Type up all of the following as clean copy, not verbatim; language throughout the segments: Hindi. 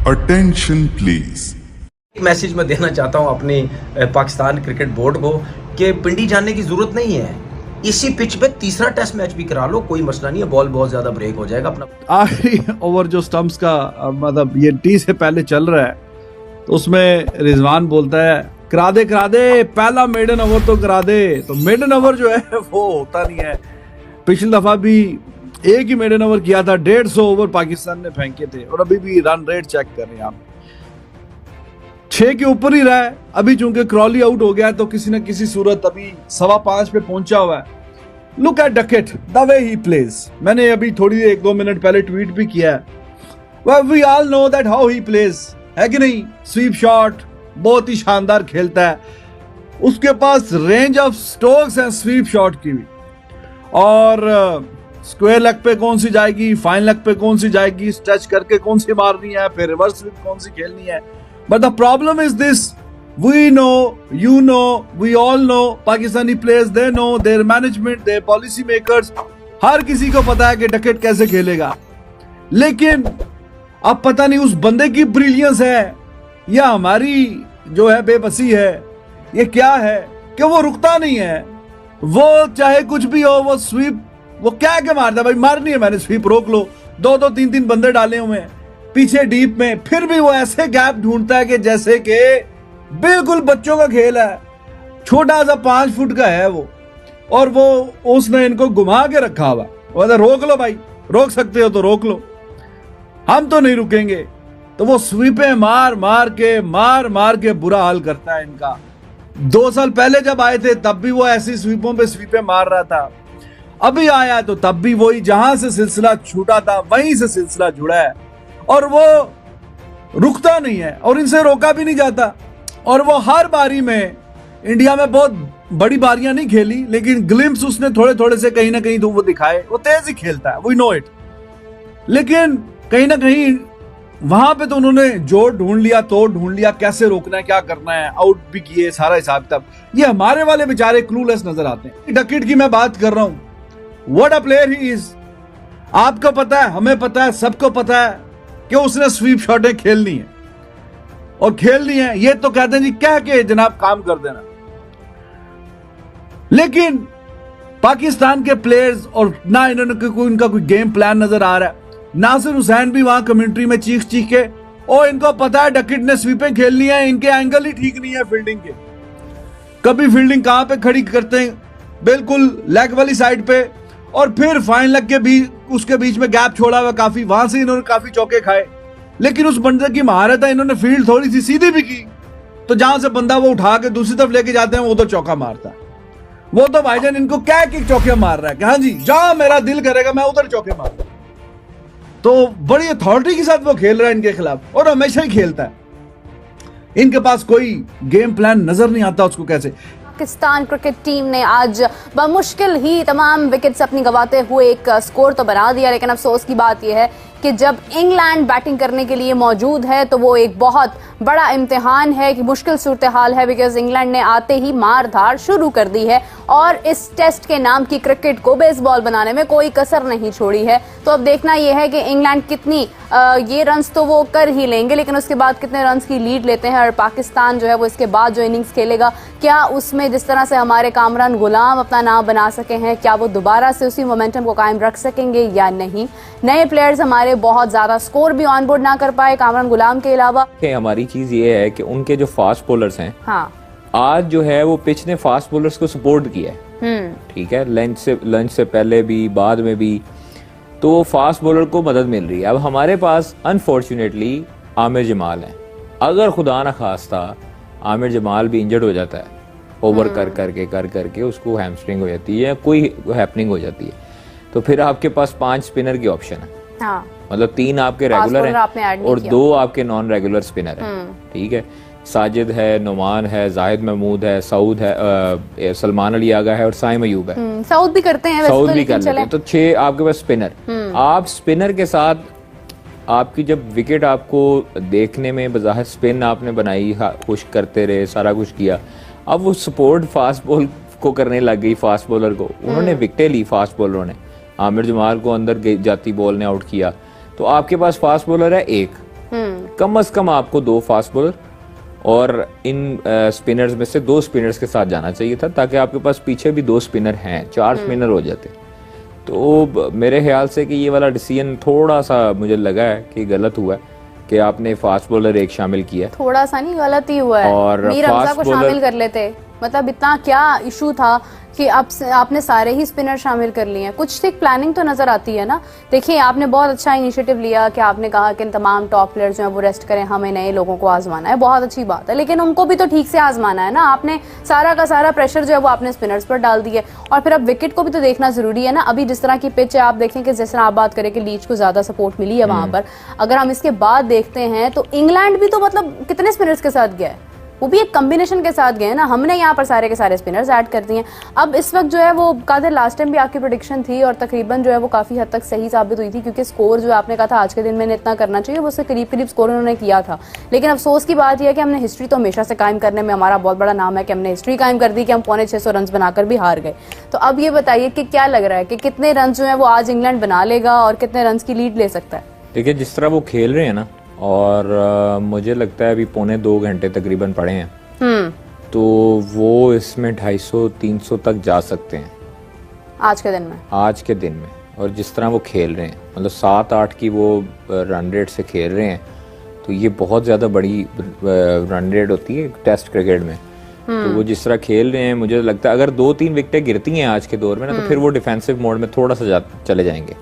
Attention please. एक मैसेज मैं देना चाहता हूं अपने पाकिस्तान क्रिकेट बोर्ड को कि पिंडी जाने की जरूरत नहीं है। इसी पिच पे तीसरा टेस्ट मैच भी करा लो, कोई मसला नहीं है। बॉल बहुत ज्यादा ब्रेक हो जाएगा। अपना आखिरी ओवर जो स्टंप्स का मतलब ये टी से पहले चल रहा है, तो उसमें रिजवान बोलता है करा दे पहला मेडन ओवर तो करा दे। तो मेडन ओवर जो है वो होता नहीं है। पिछली दफा भी एक ही मेडन ओवर किया था, 150 ओवर पाकिस्तान ने फेंके थे और अभी भी रन रेट चेक कर रहे हैं आप, 6 के ऊपर ही रहा है। अभी चूंकि क्रॉली आउट हो गया है तो किसी न किसी सूरत अभी 5.25 पे पहुंचा हुआ है। Look at Duckett the way he plays. मैंने अभी थोड़ी 1-2 मिनट पहले ट्वीट भी किया है। We all know that how he plays, है कि नहीं। स्वीप शॉट बहुत ही शानदार खेलता है, उसके पास रेंज ऑफ स्ट्रोक्स है स्वीप शॉट की भी। और स्क्वायर लेग पे कौन सी जाएगी, फाइन लेग पे कौन सी जाएगी, स्ट्रेच करके कौन सी मारनी है, फिर रिवर्स स्वीप कौन सी खेलनी है। But the problem is this, we know, you know, we all know, Pakistani players they know, their management, their policy makers, हर किसी को पता है कि डकेट कैसे खेलेगा। लेकिन अब पता नहीं उस बंदे की ब्रिलियंस है या हमारी जो है बेबसी है, ये क्या है कि वो रुकता नहीं है। वो चाहे कुछ भी हो, वो स्वीप वो क्या के मारता है भाई, मारनी है मैंने स्वीप रोक लो। 2-2 3-3 बंदे डाले हुए हैं पीछे डीप में, फिर भी वो ऐसे गैप ढूंढता है कि जैसे कि बिल्कुल बच्चों का खेल है। छोटा सा 5 फुट का है वो, और वो उसने इनको घुमा के रखा हुआ। वो रोक लो भाई, रोक सकते हो तो रोक लो, हम तो नहीं रुकेंगे। तो वो स्वीपें मार मार के बुरा हाल करता है इनका। 2 साल पहले जब आए थे तब भी वो ऐसी स्वीपों पे स्वीपें मार रहा था। अभी आया तो तब भी वही, जहां से सिलसिला छूटा था वहीं से सिलसिला जुड़ा है, और वो रुकता नहीं है और इनसे रोका भी नहीं जाता। और वो हर बारी में, इंडिया में बहुत बड़ी बारियां नहीं खेली, लेकिन ग्लिम्स उसने थोड़े थोड़े से कहीं ना कहीं तो वो दिखाए। वो तेज ही खेलता है, वी नो इट। लेकिन कहीं ना कहीं वहां पे तो उन्होंने जोड़ ढूंढ लिया, तोड़ ढूंढ लिया, कैसे रोकना है, क्या करना है, आउट भी किए, सारा हिसाब किताब। ये हमारे वाले बेचारे क्लूलेस नजर आते हैं। डकेट की मैं बात कर रहा हूं, what a player he is. आपको पता है, हमें पता है, सबको पता है कि उसने स्वीप शॉटें खेलनी है, और खेलनी है। ये तो कहते हैं जी कह के जनाब काम कर देना। लेकिन पाकिस्तान के प्लेयर्स, और ना इनका कोई गेम प्लान नजर आ रहा है। नासिर हुसैन भी वहां कमेंट्री में चीख के, और इनको पता है डकेट ने स्वीपें खेलनी है, इनके एंगल ही ठीक नहीं है फील्डिंग के। कभी फील्डिंग कहां पे खड़ी करते हैं, बिल्कुल लेग वाली साइड पे, और फिर फाइन लेग के भी उसके बीच में गैप छोड़ा हुआ काफी, वहां से इन्होंने काफी चौके खाए। लेकिन उस बंदे की महारत है, इन्होंने फील्ड थोड़ी सी सीधी भी की तो जहां से बंदा वो उठा के दूसरी तरफ लेके जाते हैं वो तो चौका मारता है। वो तो भाईजान इनको क्या किक चौके मार रहा है कि हाँ जी जहां मेरा दिल करेगा मैं उधर चौके मारूंगा। तो बड़ी अथॉरिटी के साथ वो खेल रहा है इनके खिलाफ, और हमेशा ही खेलता है। इनके पास कोई गेम प्लान नजर नहीं आता उसको कैसे। पाकिस्तान क्रिकेट टीम ने आज बमुश्किल ही तमाम विकेट्स अपनी गंवाते हुए एक स्कोर तो बना दिया, लेकिन अफसोस की बात यह है कि जब इंग्लैंड बैटिंग करने के लिए मौजूद है तो वो एक बहुत बड़ा इम्तिहान है कि मुश्किल सूरत हाल है, बिकॉज इंग्लैंड ने आते ही मार धाड़ शुरू कर दी है और इस टेस्ट के नाम की क्रिकेट को बेसबॉल बनाने में कोई कसर नहीं छोड़ी है। तो अब देखना यह है कि इंग्लैंड कितनी ये रन्स तो वो कर ही लेंगे, लेकिन उसके बाद कितने रन्स की लीड लेते हैं, और पाकिस्तान जो है वो इसके बाद जो इनिंग्स खेलेगा, क्या उसमें जिस तरह से हमारे कामरान गुलाम अपना नाम बना सके हैं, क्या वो दोबारा से उसी मोमेंटम को कायम रख सकेंगे या नहीं। नए प्लेयर्स हमारे बहुत ज्यादा स्कोर भी ऑन बोर्ड ना कर पाए कामरान गुलाम के अलावा। हमारी चीज ये है कि उनके जो फास्ट बॉलर्स हैं, हाँ, आज जो है वो पिच ने फास्ट बॉलर्स को सपोर्ट किया है, ठीक है, लंच से पहले भी बाद में भी, तो फास्ट बॉलर को मदद मिल रही है। अब हमारे पास अनफॉर्चुनेटली आमिर जमाल है। अगर खुदा न खास्ता आमिर जमाल भी इंजर्ड हो जाता है, ओवर कर करके उसको हैमस्ट्रिंग हो जाती है, कोई हैपनिंग हो जाती है, तो फिर आपके पास 5 स्पिनर की ऑप्शन है। हाँ, मतलब 3 आपके रेगुलर हैं और 2 आपके नॉन रेगुलर स्पिनर हैं, ठीक है। साजिद है, नुमान है, जाहिद महमूद है, सऊद है, सलमान अली आगा है और साइम अयूब है। सऊद भी करते हैं, सऊद भी कर लेते हैं। तो 6 आपके पास स्पिनर। आप स्पिनर के साथ आपकी जब विकेट आपको देखने में बज़ाहिर स्पिन आपने बनाई, खुश करते रहे, सारा कुछ किया, अब वो सपोर्ट फास्ट बॉल को करने लग गई, फास्ट बॉलर को। उन्होंने विकेटें ली फास्ट बॉलरों ने, आमिर जमाल को अंदर जाती बॉल ने आउट किया। तो आपके पास फास्ट बॉलर है एक, कम से कम आपको 2 फास्ट बॉलर और इन स्पिनर्स में से 2 स्पिनर्स के साथ जाना चाहिए था, ताकि आपके पास पीछे भी 2 स्पिनर हैं, 4 स्पिनर हो जाते। तो मेरे ख्याल से कि ये वाला डिसीजन थोड़ा सा मुझे लगा है कि गलत हुआ है कि आपने फास्ट बॉलर एक शामिल किया। थोड़ा सा नहीं, गलत ही हुआ है। और मीर हमजा को शामिल कर लेते, मतलब इतना क्या इशू था कि आपने सारे ही स्पिनर शामिल कर लिए हैं। कुछ एक प्लानिंग तो नजर आती है ना। देखिए, आपने बहुत अच्छा इनिशिएटिव लिया कि आपने कहा कि तमाम टॉप प्लेयर्स जो है वो रेस्ट करें, हमें नए लोगों को आजमाना है, बहुत अच्छी बात है, लेकिन उनको भी तो ठीक से आजमाना है ना। आपने सारा का सारा प्रेशर जो है वो आपने स्पिनर्स पर डाल दिया, और फिर अब विकेट को भी तो देखना जरूरी है ना। अभी जिस तरह की पिच है, आप देखें कि जिस तरह आप बात करें कि लीच को ज्यादा सपोर्ट मिली है वहां पर, अगर हम इसके बाद देखते हैं तो इंग्लैंड भी तो मतलब कितने स्पिनर्स के साथ गया है, वो भी एक कॉम्बिनेशन के साथ गए ना। हमने यहाँ पर सारे के सारे स्पिनर्स ऐड कर दिए। अब इस वक्त जो है वो कादिर, लास्ट टाइम भी आपकी प्रेडिक्शन थी और तकरीबन जो है वो काफी हद तक सही साबित हुई थी, क्योंकि स्कोर जो आपने कहा था आज के दिन में इतना करना चाहिए, वो उससे करीब करीब स्कोर उन्होंने किया था। लेकिन अफसोस की बात यह है कि हमने हिस्ट्री तो हमेशा से कायम करने में हमारा बहुत बड़ा नाम है कि हमने हिस्ट्री कायम कर दी कि हम 650 रन बनाकर भी हार गए। तो अब ये बताइए कि क्या लग रहा है कि कितने रन जो है वो आज इंग्लैंड बना लेगा और कितने रन की लीड ले सकता है? देखिए, जिस तरह वो खेल रहे हैं ना, और मुझे लगता है अभी 2.25 घंटे तकरीबन पड़े हैं, तो वो इसमें 250-300 तक जा सकते हैं आज के दिन में। और जिस तरह वो खेल रहे हैं, मतलब 7-8 की वो रन रेट से खेल रहे हैं, तो ये बहुत ज़्यादा बड़ी रन रेट होती है टेस्ट क्रिकेट में। तो वो जिस तरह खेल रहे हैं, मुझे लगता है अगर 2-3 विकेटें गिरती हैं आज के दौर में ना, तो फिर वो डिफेंसिव मोड में थोड़ा सा चले जाएंगे।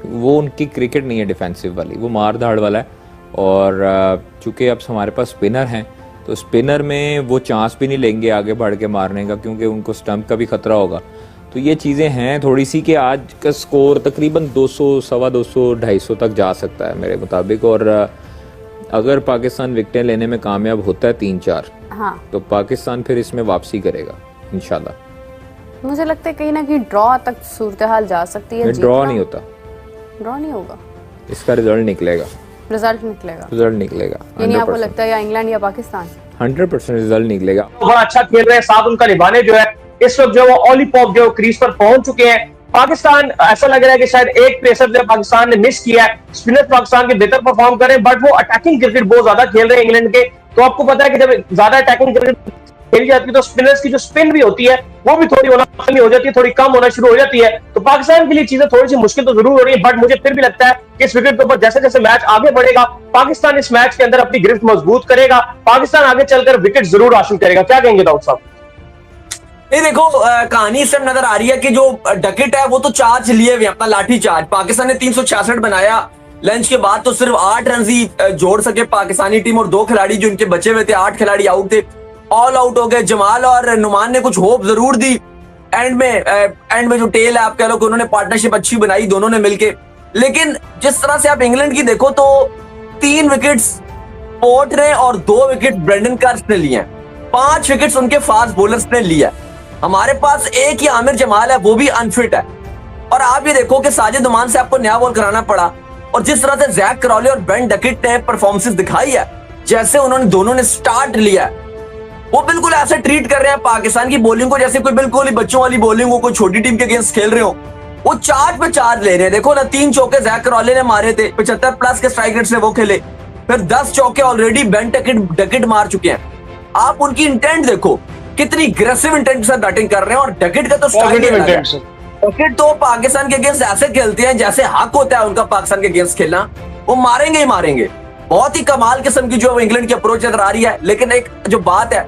वो उनकी क्रिकेट नहीं है डिफेंसिव वाली, वो मार धाड़ वाला है। और चूंकि अब हमारे पास स्पिनर हैं, तो स्पिनर में वो चांस भी नहीं लेंगे आगे बढ़ के मारने का, क्योंकि उनको स्टंप का भी खतरा होगा। तो ये चीज़ें हैं थोड़ी सी कि आज का स्कोर तकरीबन 200, 250, 250 तक जा सकता है मेरे मुताबिक। और अगर पाकिस्तान विकेटें लेने में कामयाब होता है 3-4, तो पाकिस्तान फिर इसमें वापसी करेगा इंशाल्लाह। मुझे लगता है कहीं ना कहीं ड्रॉ तक सूरत हाल जा सकती है। ड्रॉ नहीं होता, ड्रॉ नहीं होगा, इसका रिजल्ट निकलेगा। यानी आपको लगता है या इंग्लैंड या पाकिस्तान? 100% रिजल्ट निकलेगा। बड़ा अच्छा खेल रहे हैं, साथ उनका निभाने जो है इस वक्त जो वो ऑलीपॉप जो क्रीज पर पहुंच चुके हैं। पाकिस्तान, ऐसा लग रहा है कि शायद एक पेसर जो पाकिस्तान ने मिस किया है। स्पिनर पाकिस्तान के बेहतर परफॉर्म कर रहे हैं, बट वो अटैकिंग क्रिकेट बहुत ज्यादा खेल रहे हैं इंग्लैंड के। तो आपको पता है कि जब ज्यादा अटैकिंग क्रिकेट खेली जाती है तो स्पिनर्स की जो स्पिन भी होती है वो भी थोड़ी होना हो जाती है, थोड़ी कम होना शुरू हो जाती है। तो पाकिस्तान के लिए चीजें थोड़ी सी मुश्किल तो जरूर हो रही है, बट मुझे फिर भी लगता है कि इस विकेट के ऊपर जैसे जैसे मैच आगे बढ़ेगा, पाकिस्तान इस मैच के अंदर अपनी गिरफ्त मजबूत करेगा। पाकिस्तान आगे चलकर विकेट जरूर हासिल करेगा। क्या कहेंगे दाऊद साहब? नहीं, देखो, कहानी इससे नजर आ रही है कि जो डकेट है वो तो चार्ज लिए हुए, अपना लाठी चार्ज। पाकिस्तान ने 366 बनाया, लंच के बाद तो सिर्फ 8 रन ही जोड़ सके पाकिस्तानी टीम, और 2 खिलाड़ी जो इनके बचे हुए थे, 8 खिलाड़ी आउट थे, ऑल आउट हो गए। जमाल और नुमान ने कुछ होप जरूर दी एंड में जो टेल है आप कह लो कि उन्होंने पार्टनरशिप अच्छी बनाई दोनों ने मिलके। लेकिन जिस तरह से आप इंग्लैंड की देखो तो 3 विकेट्स पोर्ट ने और 2 विकेट ब्रेंडन कार्स ने लिए हैं, 5 विकेट्स उनके फास्ट बॉलर्स ने लिया। हमारे पास एक ही आमिर जमाल है, वो भी अनफिट है। और आप ये देखो कि साजिद उमान से आपको नया बॉल कराना पड़ा, और जिस तरह से जैक क्रॉले और बेन डकेट ने परफॉर्मेंस दिखाई है, जैसे उन्होंने दोनों ने स्टार्ट लिया है, वो बिल्कुल ऐसे ट्रीट कर रहे हैं पाकिस्तान की बॉलिंग को जैसे कोई बिल्कुल ही बच्चों वाली बॉलिंग हो, कोई छोटी टीम के अगेंस्ट खेल रहे हो। वो चार्ज पे चार्ज ले रहे हैं। देखो ना, 3 चौके जैक क्रॉले ने मारे थे, 75 प्लस के स्ट्राइक रेट से वो खेले, फिर 10 चौके ऑलरेडी बेन डकेट मार चुके हैं। आप उनकी इंटेंट देखो, कितनी अग्रेसिव इंटेंट के साथ बैटिंग कर रहे हैं। और डकेट का तो स्टाइल डकेट तो पाकिस्तान के अगेंस्ट ऐसे खेलते हैं जैसे हक होता है उनका पाकिस्तान के अगेंस्ट खेलना, वो मारेंगे ही मारेंगे। बहुत ही कमाल किस्म की जो इंग्लैंड की अप्रोच नजर आ रही है। लेकिन एक जो बात है,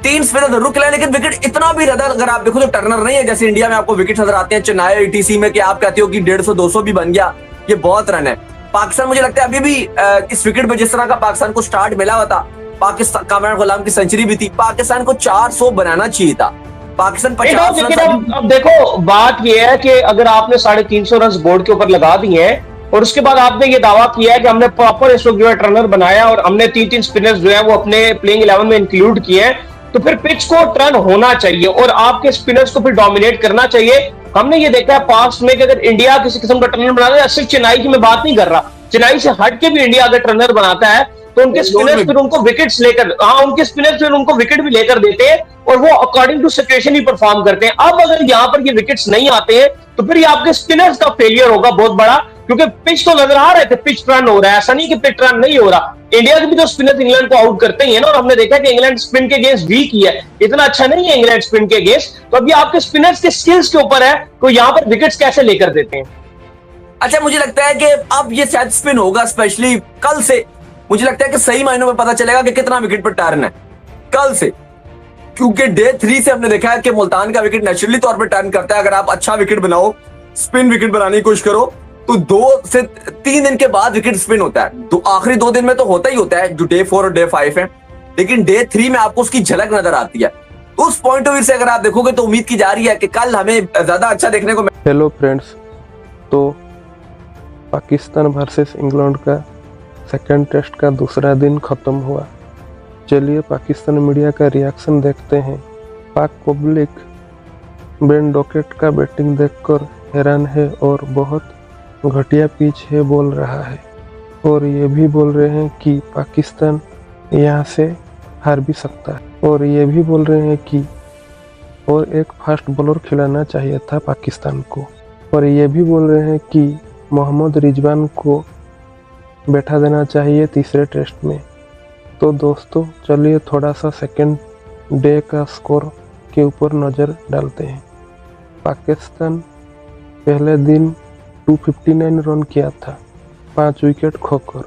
3 स्पिनर जरूर खिलाए, लेकिन विकेट इतना भी ज्यादा अगर आप देखो तो टर्नर नहीं है जैसे इंडिया में आपको विकेट नजर आते हैं चेन्नई ईटीसी में, कि आप कहते हो कि 150-200 भी बन गया, ये बहुत रन है। पाकिस्तान मुझे लगता है अभी भी इस विकेट पे जिस तरह का पाकिस्तान को स्टार्ट मिला हुआ था, पाकिस्तान कामरान गुलाम की सेंचुरी भी थी, पाकिस्तान को 400 बनाना चाहिए था। पाकिस्तान 50 रन। अब देखो, बात यह है कि अगर आपने 350 रन बोर्ड के ऊपर लगा दिए हैं और उसके बाद आपने ये दावा किया है कि हमने प्रॉपर इस वक्त जो है टर्नर बनाया और हमने 3-3 स्पिनर्स जो है वो अपने प्लेइंग 11 में इंक्लूड किए हैं, तो फिर पिच को टर्न होना चाहिए और आपके स्पिनर्स को फिर डोमिनेट करना चाहिए। हमने ये देखा है पास्ट में कि अगर इंडिया किसी किस्म का टर्नर बनाता है, सिर्फ चेन्नई की मैं बात नहीं कर रहा, चेन्नई से हट के भी इंडिया अगर टर्नर बनाता है तो उनके स्पिनर्स फिर उनको विकेट्स लेकर, उनके स्पिनर्स फिर उनको विकेट भी लेकर देते हैं और वो अकॉर्डिंग टू सिचुएशन ही परफॉर्म करते हैं। अब अगर यहाँ पर ये विकेट्स नहीं आते हैं तो फिर ये आपके स्पिनर्स का फेलियर होगा बहुत बड़ा, क्योंकि पिच तो नजर आ रहे थे, पिच रन हो रहा है, ऐसा नहीं कि पिच रन नहीं हो रहा। इंडिया के भी तो स्पिनर इंग्लैंड को आउट करते ही है ना, और हमने देखा कि इंग्लैंड स्पिन के अगेंस्ट वीक ही है, इतना अच्छा नहीं है इंग्लैंड स्पिन के अगेंस्ट। तो अभी आपके स्पिनर्स के स्किल्स के ऊपर है तो यहाँ पर विकेट्स कैसे लेकर देते हैं। अच्छा, मुझे लगता है कि अब ये शायद स्पिन होगा, स्पेशली कल से मुझे लगता है कि सही मायनों में पता चलेगा कि कितना विकेट पर टर्न है कल से, क्योंकि डे 3 से हमने देखा है कि मुल्तान का विकेट नेचुरली तौर पर टर्न करता है। अगर आप अच्छा विकेट बनाओ, स्पिन विकेट बनाने की कोशिश करो, तो 2 से 3 दिन के बाद विकेट स्पिन होता है। तो आखिरी 2 दिन में तो होता ही होता है, जो डे 4 और डे 5 है, लेकिन डे 3 में आपको उसकी झलक नजर आती है। उस पॉइंट ऑफ व्यू से अगर आप देखोगे तो उम्मीद की जा रही है कि कल हमें ज्यादा अच्छा देखने को हेलो फ्रेंड्स, तो पाकिस्तान वर्सेस इंग्लैंड का सेकंड टेस्ट का दूसरा दिन ख़त्म हुआ। चलिए पाकिस्तान मीडिया का रिएक्शन देखते हैं। पाक पब्लिक बेन डॉकेट का बैटिंग देखकर हैरान है और बहुत घटिया पिच है बोल रहा है, और ये भी बोल रहे हैं कि पाकिस्तान यहाँ से हार भी सकता है, और ये भी बोल रहे हैं कि और एक फास्ट बॉलर खिलाना चाहिए था पाकिस्तान को, और ये भी बोल रहे हैं कि मोहम्मद रिजवान को बैठा देना चाहिए तीसरे टेस्ट में। तो दोस्तों चलिए थोड़ा सा सेकंड डे का स्कोर के ऊपर नज़र डालते हैं। पाकिस्तान पहले दिन 259 रन किया था 5 विकेट खोकर,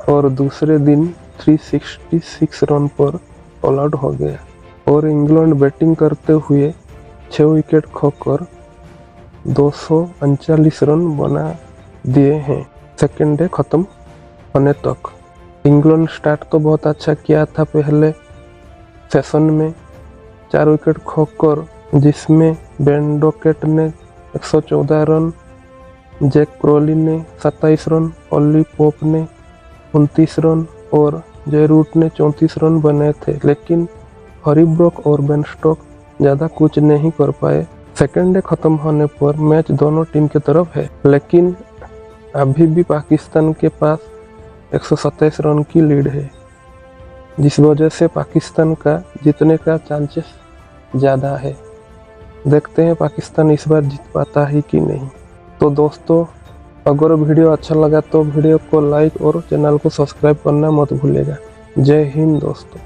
और दूसरे दिन 366 रन पर ऑल आउट हो गया, और इंग्लैंड बैटिंग करते हुए 6 विकेट खोकर 239 रन बना दिए हैं सेकेंड डे ख़त्म होने तक। इंग्लैंड स्टार्ट तो बहुत अच्छा किया था पहले सेशन में 4 विकेट खोकर, जिसमें बेन डॉकेट ने 114 रन, जैक क्रोली ने 27 रन, ओली पोप ने 29 रन और जय रूट ने 34 रन बने थे, लेकिन हॉरीब्रुक और बेन स्टोक्स ज़्यादा कुछ नहीं कर पाए। सेकेंड डे ख़त्म होने पर मैच दोनों टीम की तरफ है, लेकिन अभी भी पाकिस्तान के पास 127 रन की लीड है, जिस वजह से पाकिस्तान का जीतने का चांसेस ज़्यादा है। देखते हैं पाकिस्तान इस बार जीत पाता है कि नहीं। तो दोस्तों अगर वीडियो अच्छा लगा तो वीडियो को लाइक और चैनल को सब्सक्राइब करना मत भूलिएगा। जय हिंद दोस्तों।